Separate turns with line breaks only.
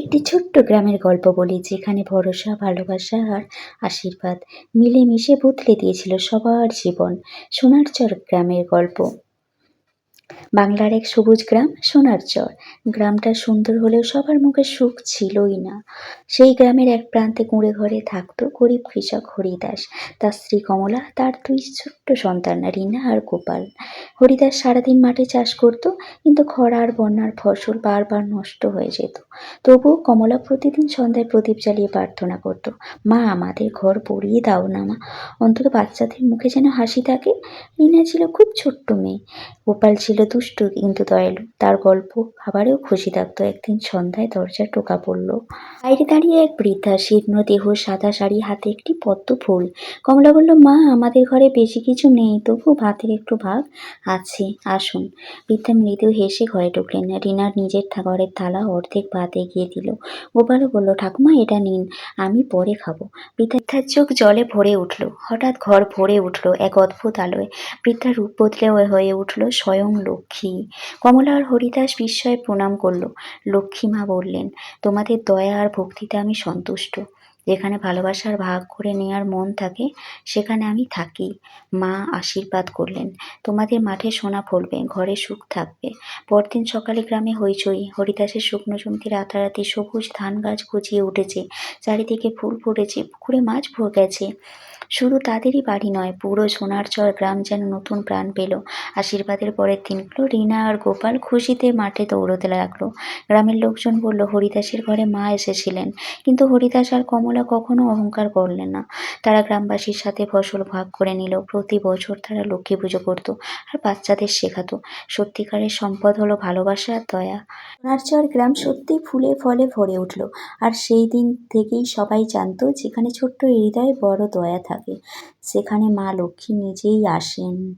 একটি ছোট্ট গ্রামের গল্প বলি, যেখানে ভরসা, ভালোবাসা আর আশীর্বাদ মিলেমিশে বদলে দিয়েছিল সবার জীবন। সোনারচর গ্রামের গল্প। বাংলার এক সবুজ গ্রাম সোনারচর। গ্রামটা সুন্দর হলেও সবার মুখে সুখ ছিলই না। সেই গ্রামের এক প্রান্তে কুঁড়ে ঘরে থাকতো গরিব কৃষক হরিদাস, তার স্ত্রী কমলা, তার দুই ছোট্ট সন্তান রিনা আর গোপাল। হরিদাস সারাদিন মাঠে চাষ করত, কিন্তু খরা আর বন্যার ফসল বারবার নষ্ট হয়ে যেত। তবুও কমলা প্রতিদিন সন্ধ্যায় প্রদীপ জ্বালিয়ে প্রার্থনা করত, মা আমাদের ঘর পড়িয়ে দাও না মা, অন্তত বাচ্চাদের মুখে যেন হাসি থাকে। রিনা ছিল খুব ছোট্ট মেয়ে, গোপাল ছিল দুষ্টু কিন্তু দয়ালু। তার গল্প খাবারেও খুশি থাকতো। একদিন সন্ধ্যায় দরজায় টোকা পড়ল। বাইরে দাঁড়িয়ে এক বৃদ্ধা, শীর্ণ দেহ, সাদা শাড়ি, হাতে একটি পদ্ম ফুল। কমলা বলল, মা আমাদের ঘরে বেশি কিছু নেই, তবু ভাতের একটু ভাগ আছে, আসুন। বৃদ্ধা মৃদু হেসে ঘরে ঢুকলেন। রিনার নিজের ঘরের থালা অর্ধেক ভাত এগিয়ে দিল। গোপালও বলল, ঠাকুমা এটা নিন, আমি পরে খাবো। বৃদ্ধার চোখ জলে ভরে উঠল। হঠাৎ ঘর ভরে উঠল এক অদ্ভুত আলোয়। বৃদ্ধার রূপ বদলে হয়ে উঠল স্বয়ং লক্ষ্মী। কমলা আর হরিদাস বিস্ময়ে প্রণাম করল। লক্ষ্মী মা বললেন, তোমাদের দয়া আর ভক্তিতে আমি সন্তুষ্ট। যেখানে ভালোবাসার ভাগ করে নেওয়ার মন থাকে, সেখানে আমি থাকি। মা আশীর্বাদ করলেন, তোমাদের মাঠে সোনা ফলবে, ঘরে সুখ থাকবে। পরদিন সকালে গ্রামে হইচই। হরিদাসের শুকনো জমিতে রাতারাতি সবুজ ধান গাছ গজিয়ে উঠেছে, চারিদিকে ফুল ফুটেছে, পুকুরে মাছ গেছে। শুধু তাদেরই বাড়ি নয়, পুরো সোনারচর গ্রাম যেন নতুন প্রাণ পেল। আশীর্বাদের পরের দিনগুলো রিনা আর গোপাল খুশিতে মাঠে দৌড়তে লাগলো। গ্রামের লোকজন বলল, হরিদাসের ঘরে মা এসেছিলেন। কিন্তু হরিদাস আর কমলা কখনো অহংকার করলেন না। তারা গ্রামবাসীর সাথে ফসল ভাগ করে নিল। প্রতি বছর তারা লক্ষ্মী পুজো করতো আর বাচ্চাদের শেখাতো সত্যিকারের সম্পদ হলো ভালোবাসা আর দয়া। সোনারচর গ্রাম সত্যি ফুলে ফলে ভরে উঠল। আর সেই দিন থেকেই সবাই জানতো, যেখানে ছোট্ট হৃদয় বড় দয়া থাকে, সেখানে মা লক্ষ্মী নিজেই আসেন।